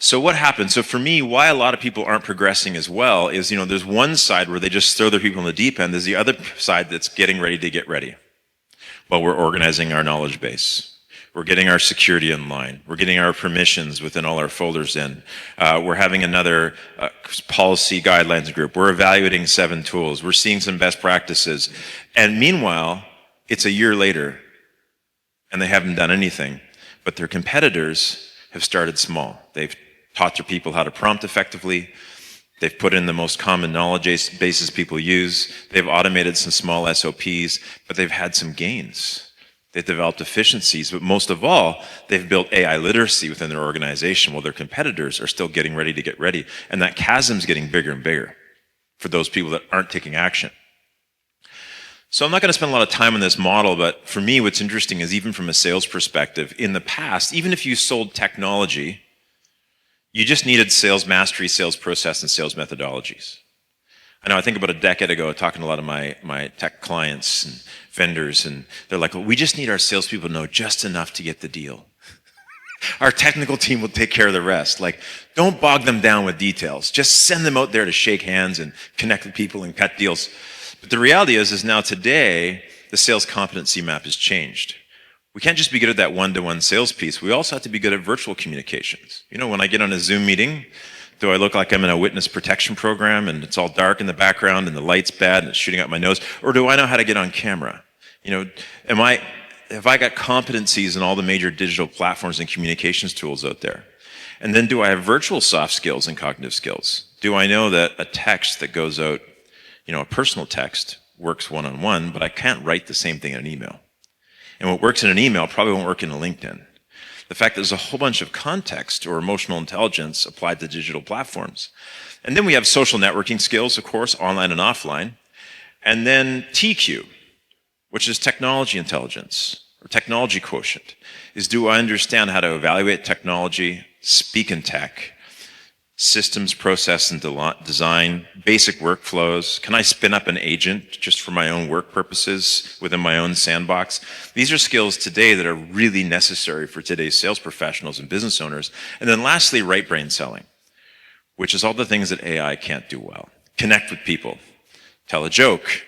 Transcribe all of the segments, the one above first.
So what happens? So for me, why a lot of people aren't progressing as well is, there's one side where they just throw their people in the deep end. There's the other side that's getting ready to get ready. Well, we're organizing our knowledge base. We're getting our security in line. We're getting our permissions within all our folders in. We're having another policy guidelines group. We're evaluating 7 tools. We're seeing some best practices. And meanwhile, it's a year later, and they haven't done anything. But their competitors have started small. They've taught their people how to prompt effectively. They've put in the most common knowledge bases people use. They've automated some small SOPs, but they've had some gains. They've developed efficiencies, but most of all, they've built AI literacy within their organization while their competitors are still getting ready to get ready. And that chasm's getting bigger and bigger for those people that aren't taking action. So I'm not going to spend a lot of time on this model, but for me, what's interesting is even from a sales perspective, in the past, even if you sold technology, you just needed sales mastery, sales process, and sales methodologies. I know I think about a decade ago, talking to a lot of my tech clients and vendors, and they're like, well, we just need our salespeople to know just enough to get the deal. Our technical team will take care of the rest. Like, don't bog them down with details. Just send them out there to shake hands and connect with people and cut deals. But the reality is now today, the sales competency map has changed. We can't just be good at that one-to-one sales piece. We also have to be good at virtual communications. When I get on a Zoom meeting, do I look like I'm in a witness protection program and it's all dark in the background and the light's bad and it's shooting out my nose? Or do I know how to get on camera? Have I got competencies in all the major digital platforms and communications tools out there? And then do I have virtual soft skills and cognitive skills? Do I know that a text that goes out, a personal text works one-on-one, but I can't write the same thing in an email? And what works in an email probably won't work in a LinkedIn. The fact that there's a whole bunch of context or emotional intelligence applied to digital platforms. And then we have social networking skills, of course, online and offline. And then TQ, which is technology intelligence or technology quotient, is do I understand how to evaluate technology, speak in tech, systems, process, and design, basic workflows. Can I spin up an agent just for my own work purposes within my own sandbox? These are skills today that are really necessary for today's sales professionals and business owners. And then lastly, right brain selling, which is all the things that AI can't do well. Connect with people, tell a joke,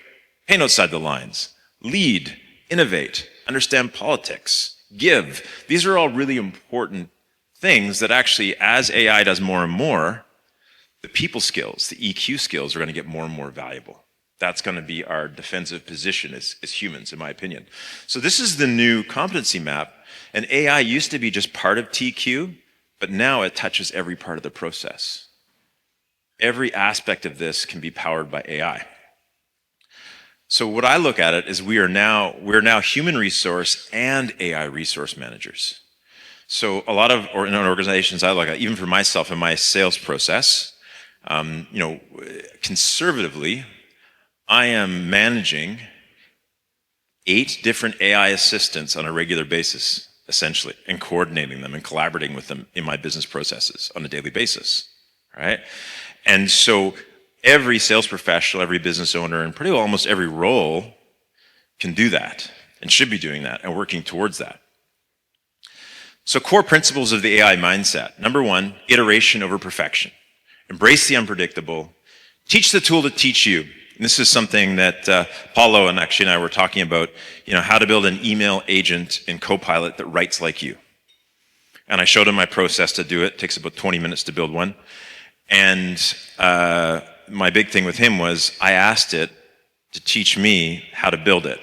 paint outside the lines, lead, innovate, understand politics, give. These are all really important things that actually, as AI does more and more, the people skills, the EQ skills are going to get more and more valuable. That's going to be our defensive position as humans, in my opinion. So this is the new competency map, and AI used to be just part of TQ, but now it touches every part of the process. Every aspect of this can be powered by AI. So what I look at it is we're now human resource and AI resource managers. So a lot of in organizations I look at, even for myself in my sales process, conservatively, I am managing 8 different AI assistants on a regular basis, essentially, and coordinating them and collaborating with them in my business processes on a daily basis, right? And so every sales professional, every business owner, and pretty well almost every role can do that and should be doing that and working towards that. So core principles of the AI mindset. Number 1, iteration over perfection. Embrace the unpredictable. Teach the tool to teach you. And this is something that Paulo and I were talking about, how to build an email agent in Copilot that writes like you. And I showed him my process to do it. It takes about 20 minutes to build one. And my big thing with him was I asked it to teach me how to build it.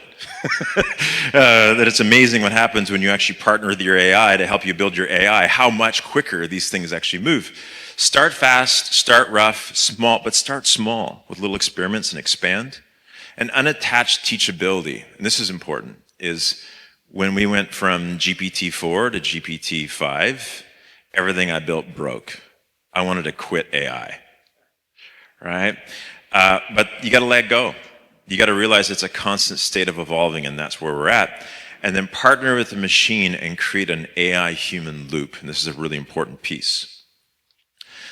That it's amazing what happens when you actually partner with your AI to help you build your AI, how much quicker these things actually move. Start fast, start rough, small, but start small with little experiments and expand. And unattached teachability, and this is important, is when we went from GPT-4 to GPT-5, everything I built broke. I wanted to quit AI, right? But you got to let go. You got to realize it's a constant state of evolving, and that's where we're at. And then partner with the machine and create an AI human loop. And this is a really important piece.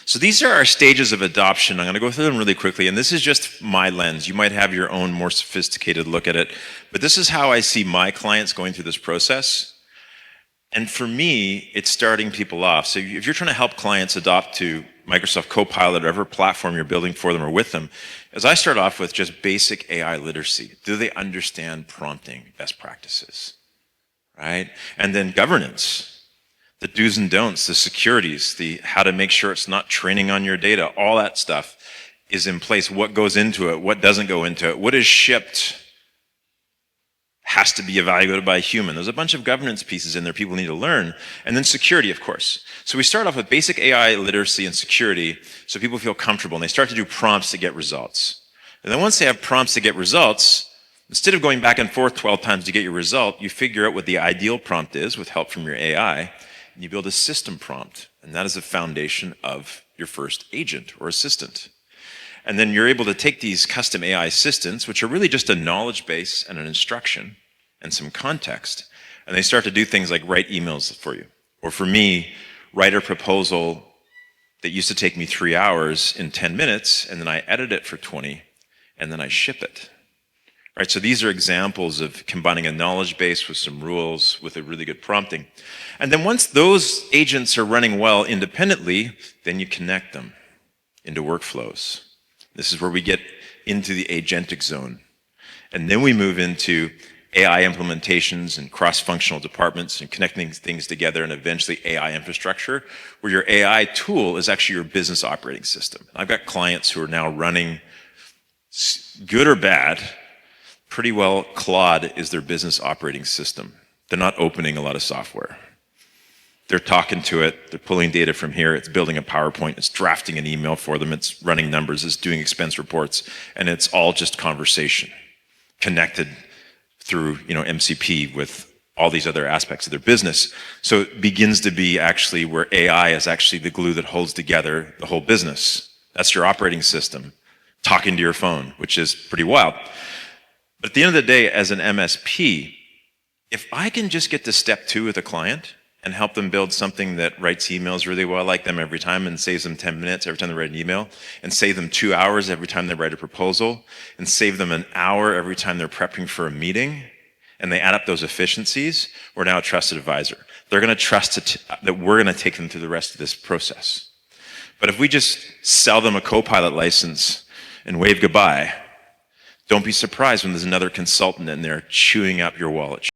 So these are our stages of adoption. I'm going to go through them really quickly. And this is just my lens. You might have your own more sophisticated look at it. But this is how I see my clients going through this process. And for me, it's starting people off. So if you're trying to help clients adopt to Microsoft Copilot, or whatever platform you're building for them or with them, as I start off with just basic AI literacy. Do they understand prompting best practices, right? And then governance, the do's and don'ts, the securities, the how to make sure it's not training on your data, all that stuff is in place. What goes into it, what doesn't go into it, what is shipped has to be evaluated by a human. There's a bunch of governance pieces in there people need to learn. And then security, of course. So we start off with basic AI literacy and security so people feel comfortable, and they start to do prompts to get results. And then once they have prompts to get results, instead of going back and forth 12 times to get your result, you figure out what the ideal prompt is with help from your AI, and you build a system prompt. And that is the foundation of your first agent or assistant. And then you're able to take these custom AI assistants, which are really just a knowledge base and an instruction and some context, and they start to do things like write emails for you. Or for me, write a proposal that used to take me 3 hours in 10 minutes, and then I edit it for 20, and then I ship it. Right, so these are examples of combining a knowledge base with some rules with a really good prompting. And then once those agents are running well independently, then you connect them into workflows. This is where we get into the agentic zone. And then we move into AI implementations and cross-functional departments and connecting things together, and eventually AI infrastructure, where your AI tool is actually your business operating system. I've got clients who are now running, good or bad, pretty well Claude is their business operating system. They're not opening a lot of software. They're talking to it, they're pulling data from here, it's building a PowerPoint, it's drafting an email for them, it's running numbers, it's doing expense reports, and it's all just conversation, connected through MCP with all these other aspects of their business. So it begins to be actually where AI is actually the glue that holds together the whole business. That's your operating system, talking to your phone, which is pretty wild. But at the end of the day, as an MSP, if I can just get to step 2 with a client and help them build something that writes emails really well like them every time and saves them 10 minutes every time they write an email, and save them 2 hours every time they write a proposal, and save them an hour every time they're prepping for a meeting, and they add up those efficiencies, we're now a trusted advisor. They're going to trust that we're going to take them through the rest of this process. But if we just sell them a Copilot license and wave goodbye, don't be surprised when there's another consultant in there chewing up your wallet.